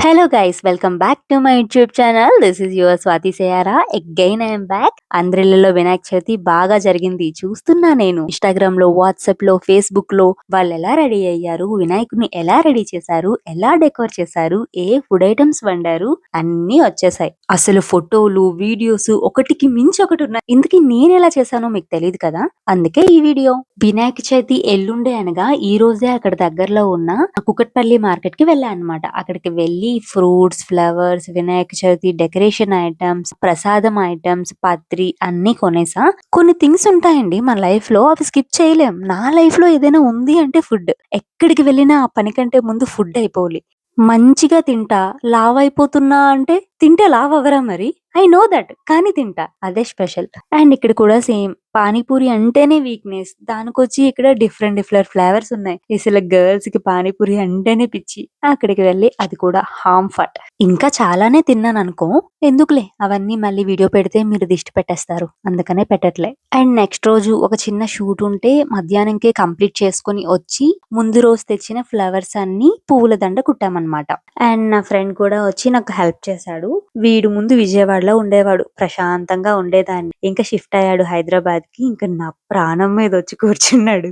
Hello guys, welcome back to my YouTube channel. This is your Swati Sayara. Again I am back. అందరిలో వినాయక చవితి బాగా జరిగింది చూస్తున్నా నేను. Instagram లో, వాట్సాప్ లో, ఫేస్బుక్ లో వాళ్ళు ఎలా రెడీ అయ్యారు, వినాయకుడిని ఎలా రెడీ చేశారు, ఎలా డెకోర్ చేశారు, ఏ ఫుడ్ ఐటమ్స్ వండారు అన్నీ వచ్చేసాయి. అసలు ఫోటోలు, వీడియోస్ ఒకటికి మించి ఒకటి ఉన్నాయి. ఇందుకే నేను ఎలా చేశానో మీకు తెలియదు కదా, అందుకే ఈ వీడియో. వినాయక చవితి ఎల్లుండే అనగా ఈ రోజే అక్కడ దగ్గరలో ఉన్న కుకట్పల్లి మార్కెట్ కి వెళ్ళా అనమాట. అక్కడికి వెళ్ళి fruits, flowers, Vinayaka Chavithi decoration items, ప్రసాదం ఐటమ్స్, పత్రి అన్ని కొనేసా. కొన్ని థింగ్స్ ఉంటాయండి మన లైఫ్ లో, అవి స్కిప్ చేయలేం. నా లైఫ్ లో ఏదైనా ఉంది అంటే ఫుడ్. ఎక్కడికి వెళ్ళినా ఆ పని కంటే ముందు ఫుడ్ అయిపోవాలి. మంచిగా తింటా, లావ్ అయిపోతున్నా అంటే తింటే లావ్ అవ్వరా మరి? ఐ నో దట్, కానీ తింటా, అదే స్పెషల్. అండ్ ఇక్కడ కూడా సేమ్, పానీపూరి అంటేనే వీక్నెస్, దానికొచ్చి ఇక్కడ డిఫరెంట్ డిఫరెంట్ ఫ్లేవర్స్ ఉన్నాయి. అసలు గర్ల్స్ కి పానీపూరి అంటేనే పిచ్చి. అక్కడికి వెళ్ళి అది కూడా హామ్ ఫట్. ఇంకా చాలానే తిన్నాను అనుకో, ఎందుకులే అవన్నీ మళ్ళీ వీడియో పెడితే మీరు దిష్టి పెట్టేస్తారు, అందుకనే పెట్టట్లే. అండ్ నెక్స్ట్ రోజు ఒక చిన్న షూట్ ఉంటే మధ్యాహ్నంకే కంప్లీట్ చేసుకుని వచ్చి ముందు రోజు తెచ్చిన ఫ్లవర్స్ అన్ని పువ్వుల దండ కుట్టామన్నమాట. అండ్ నా ఫ్రెండ్ కూడా వచ్చి నాకు హెల్ప్ చేశాడు. వీడు ముందు విజయవాడలో ఉండేవాడు, ప్రశాంతంగా ఉండేదాన్ని. ఇంకా షిఫ్ట్ అయ్యాడు హైదరాబాద్ కి. ఇంకా నా ప్రాణం మీద వచ్చి కూర్చున్నాడు.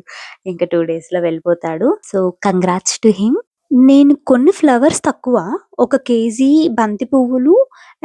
ఇంకా 2 days లో వెళ్ళిపోతాడు. So congrats to him. నేను కొన్ని ఫ్లవర్స్ తక్కువ, 1 kg బంతి పువ్వులు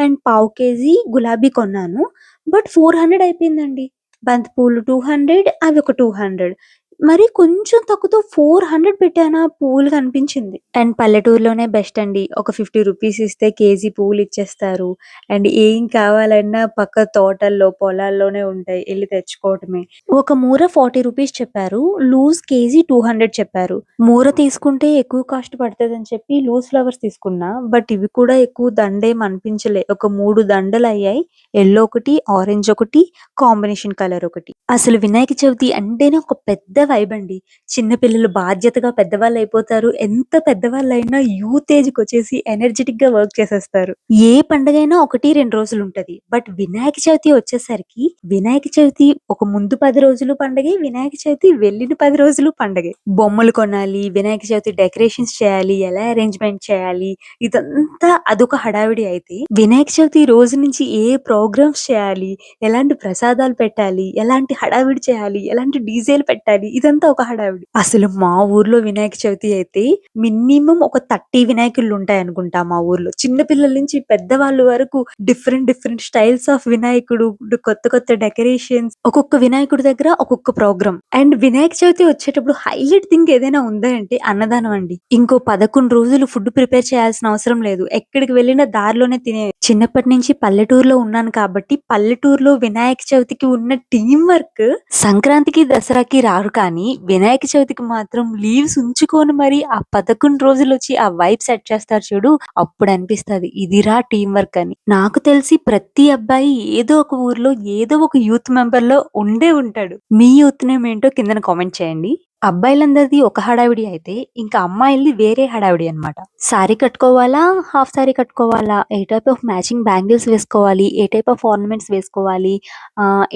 అండ్ పావు కేజీ గులాబీ కొన్నాను. బట్ 400 అయిపోయిందండి. బంతి పువ్వులు 200, అవి ఒక 200. మరి కొంచెం తక్కువతో 400 పెట్టానా పువ్వులు కనిపించింది. అండ్ పల్లెటూరులోనే బెస్ట్ అండి. ఒక 50 రూపీస్ ఇస్తే కేజీ పువ్వులు ఇచ్చేస్తారు. అండ్ ఏం కావాలన్నా పక్క తోటల్లో, పొలాల్లోనే ఉంటాయి, వెళ్ళి తెచ్చుకోవటమే. ఒక మూర 40 రూపీస్ చెప్పారు, లూజ్ కేజీ 200 చెప్పారు. మూర తీసుకుంటే ఎక్కువ కాస్ట్ పడుతుందని చెప్పి లూజ్ ఫ్లవర్స్ తీసుకున్నా. బట్ ఇవి కూడా ఎక్కువ దండేం అనిపించలే. ఒక 3 దండలు అయ్యాయి. ఎల్లో ఒకటి, ఆరెంజ్ ఒకటి, కాంబినేషన్ కలర్ ఒకటి. అసలు వినాయక చవితి అంటేనే ఒక పెద్ద వైబ్ అండి. చిన్న పిల్లలు బాధ్యతగా పెద్దవాళ్ళు అయిపోతారు. ఎంత పెద్దవాళ్ళైనా యూత్ ఏజ్ కి వచ్చేసి ఎనర్జెటిక్ గా వర్క్ చేసేస్తారు. ఏ పండగైనా 1-2 రోజులు ఉంటది. బట్ వినాయక చవితి వచ్చేసరికి, వినాయక చవితి ఒక ముందు 10 రోజులు పండగే, వినాయక చవితి వెళ్ళిన 10 రోజులు పండగే. బొమ్మలు కొనాలి, వినాయక చవితి డెకరేషన్స్ చేయాలి, ఎలా అరేంజ్మెంట్ చేయాలి, ఇదంతా అదొక హడావిడి. అయితే వినాయక చవితి రోజు నుంచి ఏ ప్రోగ్రామ్స్ చేయాలి, ఎలాంటి ప్రసాదాలు పెట్టాలి, ఎలాంటి హడావిడి చేయాలి, ఎలాంటి డీజేలు పెట్టాలి, ఇదంతా ఒక హడావిడి. అసలు మా ఊర్లో వినాయక చవితి అయితే మినిమం ఒక 30 వినాయకులు ఉంటాయి అనుకుంటా మా ఊర్లో. చిన్న పిల్లల నుంచి పెద్దవాళ్ళ వరకు డిఫరెంట్ డిఫరెంట్ స్టైల్స్ ఆఫ్ వినాయకుడు, కొత్త కొత్త డెకరేషన్స్, ఒక్కొక్క వినాయకుడి దగ్గర ఒక్కొక్క ప్రోగ్రామ్. అండ్ వినాయక చవితి వచ్చేటప్పుడు హైలైట్ థింగ్ ఏదైనా ఉందా అంటే అన్నదానం అండి. ఇంకో 11 రోజులు ఫుడ్ ప్రిపేర్ చేయాల్సిన అవసరం లేదు, ఎక్కడికి వెళ్ళినా దారిలోనే తినే. చిన్నప్పటి నుంచి పల్లెటూరులో ఉన్నాను కాబట్టి పల్లెటూరులో వినాయక చవితికి ఉన్న టీం వర్క్ సంక్రాంతికి, దసరాకి రారు, కానీ వినాయక చవితికి మాత్రం లీవ్స్ ఉంచుకొని మరి ఆ 11 రోజులు వచ్చి ఆ వైబ్ సెట్ చేస్తారు చూడు, అప్పుడు అనిపిస్తది ఇదిరా టీం వర్క్ అని. నాకు తెలిసి ప్రతి అబ్బాయి ఏదో ఒక ఊర్లో ఏదో ఒక యూత్ మెంబర్ లో ఉండే ఉంటాడు. మీ యూత్ నేమ్ ఏంటో కింద కామెంట్ చేయండి. అబ్బాయిలందరిది ఒక హడావిడి అయితే ఇంకా అమ్మాయిలది వేరే హడావిడి అన్నమాట. సారీ కట్టుకోవాలా, హాఫ్ సారీ కట్టుకోవాలా, ఏ టైప్ ఆఫ్ మ్యాచింగ్ బ్యాంగిల్స్ వేసుకోవాలి, ఏ టైప్ ఆఫ్ ఆర్నమెంట్స్ వేసుకోవాలి,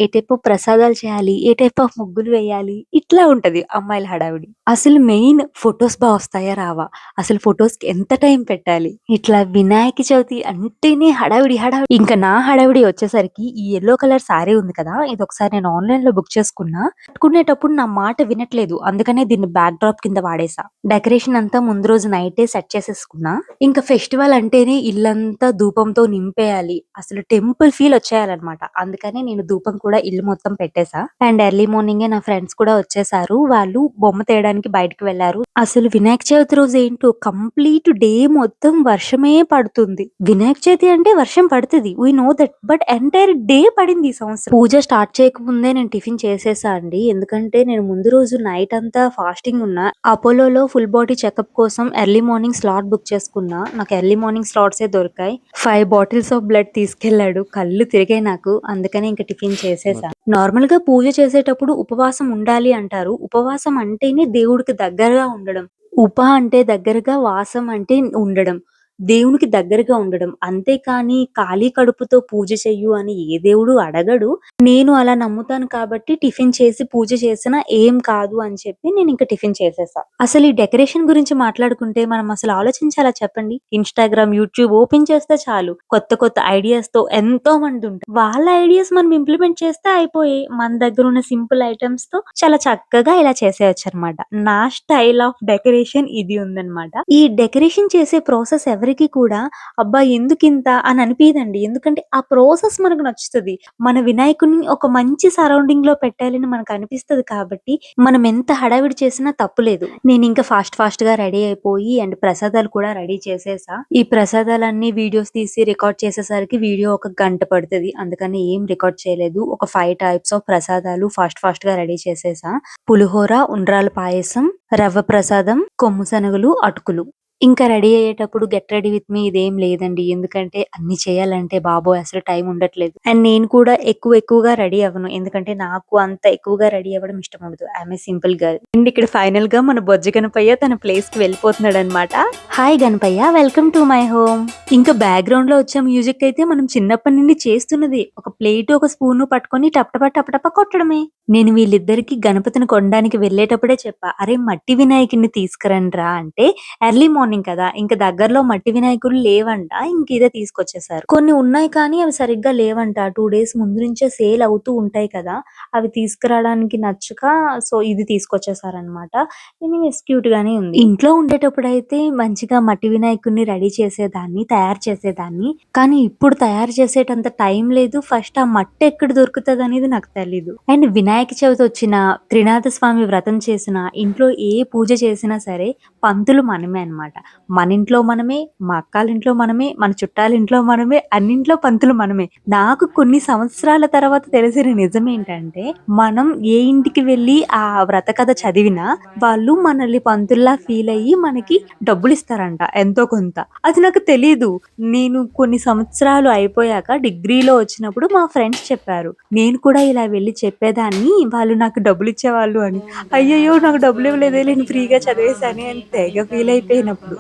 ఏ టైప్ ఆఫ్ ప్రసాదాలు చేయాలి, ఏ టైప్ ఆఫ్ ముగ్గులు వేయాలి, ఇట్లా ఉంటది అమ్మాయిల హడావిడి. అసలు మెయిన్ ఫొటోస్ బాగా వస్తాయా రావా, అసలు ఫొటోస్ కి ఎంత టైం పెట్టాలి, ఇట్లా వినాయక చవితి అంటేనే హడావిడి హడావిడి. ఇంకా నా హడావిడి వచ్చేసరికి ఈ ఎల్లో కలర్ సారీ ఉంది కదా, ఇది ఒకసారి నేను ఆన్లైన్ లో బుక్ చేసుకున్నా. కట్టుకునేటప్పుడు నా మాట వినట్లేదు, అందుకనే దీన్ని బ్యాక్ డ్రాప్ కింద వాడేసా. డెకరేషన్ అంతా ముందు రోజు నైటే సెట్ చేసేసుకున్నా. ఇంకా ఫెస్టివల్ అంటేనే ఇల్లంతా ధూపంతో నింపేయాలి, అసలు టెంపుల్ ఫీల్ వచ్చేయాలన్నమాట. అందుకనే నేను ధూపం కూడా ఇల్లు మొత్తం పెట్టేశా. అండ్ ఎర్లీ మార్నింగే నా ఫ్రెండ్స్ కూడా వచ్చేసారు, వాళ్ళు బొమ్మ తేయడానికి బయటకు వెళ్లారు. అసలు వినాయక చవితి రోజు ఏంటో కంప్లీట్ డే మొత్తం వర్షమే పడుతుంది. వినాయక చవితి అంటే వర్షం పడుతుంది, we know that, but entire day పడింది ఈ సంవత్సరం. పూజ స్టార్ట్ చేయకముందే నేను టిఫిన్ చేసేసా అండి, ఎందుకంటే నేను ముందు రోజు నైట్ అంతా ఫాస్టింగ్ ఉన్నా. అపోలోలో ఫుల్ బాడీ చెకప్ కోసం ఎర్లీ మార్నింగ్ స్లాట్ బుక్ చేసుకున్నా. నాకు ఎర్లీ మార్నింగ్ స్లాట్సే దొరికాయి. 5 బాటిల్స్ ఆఫ్ బ్లడ్ తీసుకెళ్లాడు, కళ్ళు తిరిగాయి నాకు, అందుకని ఇంకా టిఫిన్ చేసేసా. నార్మల్ గా పూజ చేసేటప్పుడు ఉపవాసం ఉండాలి అంటారు. ఉపవాసం అంటేనే దేవుడికి దగ్గరగా ఉండడం. ఉప అంటే దగ్గరగా, వాసం అంటే ఉండడం. దేవునికి దగ్గరగా ఉండడం. అంతేకానీ ఖాళీ కడుపుతో పూజ చెయ్యు అని ఏ దేవుడు అడగడు. నేను అలా నమ్ముతాను కాబట్టి టిఫిన్ చేసి పూజ చేసినా ఏం కాదు అని చెప్పి నేనింక టిఫిన్ చేసేసా. అసలు ఈ డెకరేషన్ గురించి మాట్లాడుకుంటే మనం అసలు ఆలోచించాలా చెప్పండి? ఇన్‌స్టాగ్రామ్, యూట్యూబ్ ఓపెన్ చేస్తే చాలు కొత్త కొత్త ఐడియాస్‌తో ఎంతో మందుంటారు. వాళ్ళ ఐడియాస్ మనం ఇంప్లిమెంట్ చేస్తే అయిపోయే. మన దగ్గరున్న సింపుల్ ఐటెమ్స్‌తో చాలా చక్కగా ఇలా చేసేయొచ్చనమాట. నా స్టైల్ ఆఫ్ డెకరేషన్ ఇది ఉందనమాట. ఈ డెకరేషన్ చేసే ప్రాసెస్ ఎవరికీ కూడా అబ్బా! ఎందుకింత అని అనిపియదండి. ఎందుకంటే ఆ ప్రాసెస్ మనకు నచ్చుతది. మన వినాయకుడిని ఒక మంచి సరౌండింగ్‌లో పెట్టాలని మనకనిపిస్తది కాబట్టి, మనం ఎంత హడావిడి చేసినా తప్పులేదు. నేనింకా ఫాస్ట్‌గా రెడీ అయిపోయి అండ్ ప్రసాదాలు కూడా రెడీ చేసేసా. ఈ ప్రసాదాలన్నీ వీడియోస్ తీసి రికార్డ్ చేసేసరికి వీడియో ఒక గంట పడతది. అందుకని ఏం రికార్డ్ చేయలేదు. ఒక 5 టైప్స్ ఆఫ్ ప్రసాదాలు ఫాస్ట్‌గా రెడీ చేసేసా. పులిహోర, ఉండ్రాల పాయసం, రవ్వ ప్రసాదం, కొమ్ము శనగలు, అటుకులు. ఇంకా రెడీ అయ్యేటప్పుడు గెట్ రెడీ విత్ మీ ఇదేం లేదండి. ఎందుకంటే అన్ని చేయాలంటే బాబోయ్! అసలు టైం ఉండట్లేదు. అండ్ నేను కూడా ఎక్కువగా రెడీ అవ్వను. ఎందుకంటే నాకు అంత ఎక్కువగా రెడీ అవ్వడం ఇష్టం ఉండదు. I am a simple girl. And ఇక్కడ ఫైనల్‌గా మన బొజ్జ గణపయ్య తన ప్లేస్‌కి వెళ్ళిపోతున్నాడన్నమాట. Hi Ganapayya, welcome to my home. ఇంకా బ్యాక్‌గ్రౌండ్‌లో వచ్చే మ్యూజిక్ అయితే మనం చిన్నప్పటి నుండి చేస్తున్నదే. ఒక ప్లేట్, ఒక స్పూను పట్టుకొని టపటపా కొట్టడమే. నేను వీళ్ళిద్దరికీ గణపతిని కొనడానికి వెళ్ళేటప్పుడే చెప్పా. అరే! మట్టి వినాయకుడిని తీసుకురండ్రా అంటే ఎర్లీ మార్నింగ్ కదా! ఇంక దగ్గరలో మట్టి వినాయకుడులు లేవంట. ఇంక ఇదే తీసుకొచ్చేసారు. కొన్ని ఉన్నాయి కానీ అవి సరిగ్గా లేవంట. 2 డేస్ ముందు నుంచే సేల్ అవుతూ ఉంటాయి కదా! అవి తీసుకురావడానికి నచ్చక సో, ఇది తీసుకొచ్చేసారనమాట. ఎనీవేస్ క్యూట్ గానే ఉంది. ఇంట్లో ఉండేటప్పుడైతే మంచిగా మట్టి వినాయకుడిని రెడీ చేసేదాన్ని, తయారు చేసేదాన్ని. కానీ ఇప్పుడు తయారు చేసేటంత టైం లేదు. ఫస్ట్ ఆ మట్టి ఎక్కడ దొరుకుతదనేది నాకు తెలీదు. అండ్ వినాయక చవితి వచ్చినా, త్రినాథ స్వామి వ్రతం చేసినా, ఇంట్లో ఏ పూజ చేసినా సరే పంతులు మనమే అన్నమాట. మన ఇంట్లో మనమే, మా అక్కాళ్ళింట్లో మనమే, మన చుట్టాలింట్లో మనమే, అన్నింట్లో పంతులు మనమే. నాకు కొన్ని సంవత్సరాల తర్వాత తెలిసిన నిజమేంటంటే, మనం ఏ ఇంటికి వెళ్లి ఆ వ్రత కథ చదివినా, వాళ్ళు మనల్ని పంతుల్లా ఫీల్ అయ్యి మనకి డబ్బులిస్తారంట ఎంతో కొంత. అది నాకు తెలీదు. నేను కొన్ని సంవత్సరాలు అయిపోయాక డిగ్రీలో వచ్చినప్పుడు మా ఫ్రెండ్స్ చెప్పారు. నేను కూడా ఇలా వెళ్లి చెప్పేదాన్ని, వాళ్ళు నాకు డబ్బులిచ్చేవాళ్ళు అని. అయ్యయ్యో! నాకు డబ్బులివ్వలేదే, నేను ఫ్రీగా చదివేశానే అని తెగ ఫీల్ అయిపోయినప్పుడు.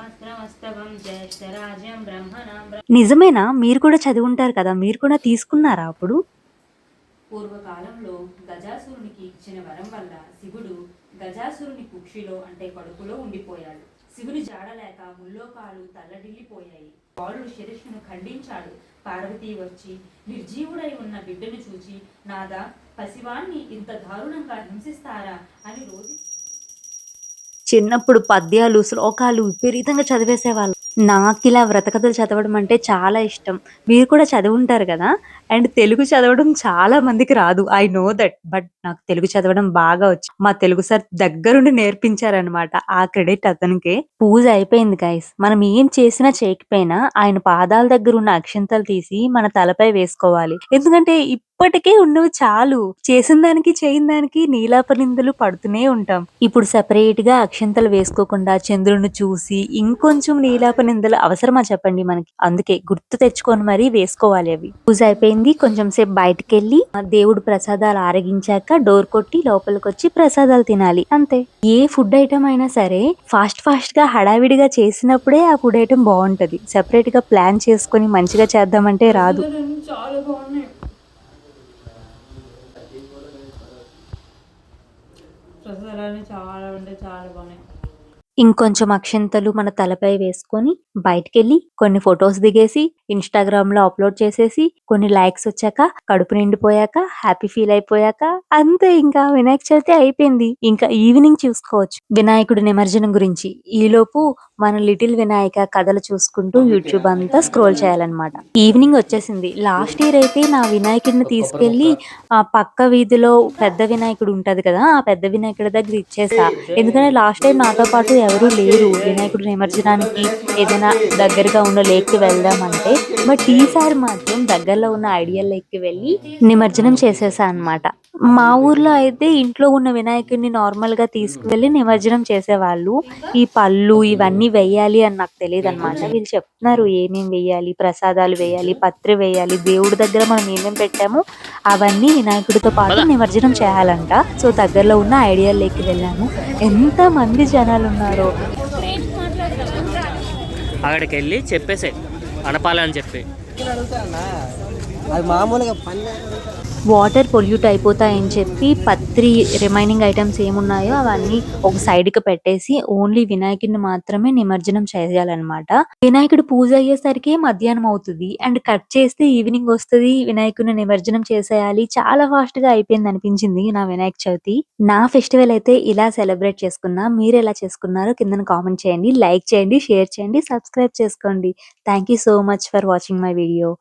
నిజమేనా? మీరు కూడా చదివుంటారు కదా! మీరు కూడా తీసుకున్నారా అప్పుడు? పూర్వకాలంలో గజాసురునికి ఇచ్చిన వరం వల్ల శివుడు గజాసురుని కుక్షిలో అంటే కడుపులో ఉండిపోయాడు. శివుని జాడలేక ముల్లోకాలు తల్లడిల్లిపోయాయి. బాలుడు శిరస్సును ఖండించాడు. పార్వతి వచ్చి నిర్జీవుడై ఉన్న బిడ్డను చూచి, నాదా, పసివాణ్ణి ఇంత దారుణంగా హింసిస్తారా అని రోజు చిన్నప్పుడు పద్యాలు, శ్లోకాలు విపరీతంగా చదివేసేవాళ్ళం. నాకిలా వ్రత కథలు చదవడం అంటే చాలా ఇష్టం. మీరు కూడా చదివుంటారు గదా! అండ్ తెలుగు చదవడం చాలా మందికి రాదు. I know that. బట్ నాకు తెలుగు చదవడం బాగా వచ్చు. మా తెలుగు సార్ దగ్గరుండి నేర్పించారనమాట. ఆ క్రెడిట్ అతనికే. పూజ అయిపోయింది గైస్. మనం ఏం చేసినా చేయకపోయినా ఆయన పాదాల దగ్గరున్న అక్షింతలు తీసి మన తలపై వేసుకోవాలి. ఎందుకంటే ఇప్పటికే ఉన్నవి చాలు. చేసిన దానికి, చేయని దానికి నీలాపనిందలు పడుతూనే ఉంటాం. ఇప్పుడు సెపరేట్‌గా అక్షింతలు వేసుకోకుండా చంద్రుడిని చూసి ఇంకొంచెం నీలాపనిందలు అవసరమా చెప్పండి మనకి? అందుకే గుర్తు తెచ్చుకొని మరీ వేసుకోవాలి అవి. పూజ అయిపోయింది. కొంచెం సేపు బయటికెళ్ళి దేవుడు ప్రసాదాలు ఆరగించాక డోర్ కొట్టి లోపలికొచ్చి ప్రసాదాలు తినాలి. అంతే. ఏ ఫుడ్ ఐటెమ్ అయినా సరే ఫాస్ట్‌గా హడావిడిగా చేసినప్పుడే ఆ ఫుడ్ ఐటెమ్ బావుంటది. సెపరేట్‌గా ప్లాన్ చేసుకొని మంచిగా చేద్దామంటే రాదు. ప్రసాదాలన్నీ చాలా బాగున్నాయి. ప్రసాదాలన్నీ చాలా అంటే చాలా బాగున్నాయి. ఇంకొంచెం అక్షింతలు మన తలపై వేసుకొని బయటికెళ్ళి కొన్ని ఫోటోస్ దిగేసి ఇన్‌స్టాగ్రామ్‌లో అప్‌లోడ్ చేసేసి కొన్ని లైక్స్ వచ్చాక కడుపు నిండిపోయాక హ్యాపీ ఫీల్ అయిపోయాక అంతే, ఇంకా వినాయక చవితి అయిపోయింది. ఇంకా ఈవినింగ్ చూసుకోవచ్చు వినాయకుడి నిమజ్జనం గురించి. ఈలోపు మన లిటిల్ వినాయక కథలు చూసుకుంటూ యూట్యూబ్ అంతా స్క్రోల్ చేయాలన్నమాట. ఈవినింగ్ వచ్చేసింది. లాస్ట్ ఇయర్ అయితే నా వినాయకుడిని తీసుకెళ్ళి పక్క వీధిలో పెద్ద వినాయకుడు ఉంటది కదా! ఆ పెద్ద వినాయకుడి దగ్గర ఇచ్చేసా. ఎందుకంటే లాస్ట్ టైమ్ నాతో పాటు ఎవరు లేరు వినాయకుడి నిమజ్జనానికి ఏదైనా దగ్గరగా ఉన్న లేక్‌కి వెళ్దామంటే. బట్ ఈసారి మాత్రం దగ్గరలో ఉన్న ఐడియల్ లేక్‌కి వెళ్ళి నిమజ్జనం చేసేసా అన్నమాట. మా ఊర్లో అయితే ఇంట్లో ఉన్న వినాయకుడిని నార్మల్‌గా తీసుకువెళ్ళి నిమజ్జనం చేసేవాళ్ళు. ఈ పళ్ళు ఇవన్నీ వెయ్యాలి అని నాకు తెలీదన్నమాట. వీళ్ళు చెప్తున్నారు ఏమేం వెయ్యాలి, ప్రసాదాలు వేయాలి, పత్రి వేయాలి, దేవుడి దగ్గర మనం ఏమేం పెట్టామో అవన్నీ వినాయకుడితో పాటు నిమజ్జనం చేయాలంట. సో, దగ్గరలో ఉన్న ఐడియల్ లేక్‌కి వెళ్ళాము. ఎంతమంది జనాలున్నారో. అక్కడికి వెళ్ళి చెప్పేసే అనపాలని చెప్పి. అది మామూలుగా పని వాటర్ పొల్యూట్ అయిపోతాయని చెప్పి పత్రి రిమైనింగ్ ఐటమ్స్ ఏమున్నాయో అవన్నీ ఒక సైడ్ కి పెట్టేసి ఓన్లీ వినాయకుడిని మాత్రమే నిమజ్జనం చేయాలన్నమాట. వినాయకుడు పూజ అయ్యేసరికి మధ్యాహ్నం అవుతుంది అండ్ కట్ చేస్తే ఈవినింగ్ వస్తుంది. వినాయకుడిని నిమజ్జనం చేసేయాలి. చాలా ఫాస్ట్ గా అయిపోయింది అనిపించింది నా వినాయక చవితి. నా ఫెస్టివల్ అయితే ఇలా సెలబ్రేట్ చేసుకున్నా. మీరు ఎలా చేసుకున్నారో కింద కామెంట్ చేయండి, లైక్ చేయండి, షేర్ చేయండి, సబ్స్క్రైబ్ చేసుకోండి. Thank you so much for watching my video.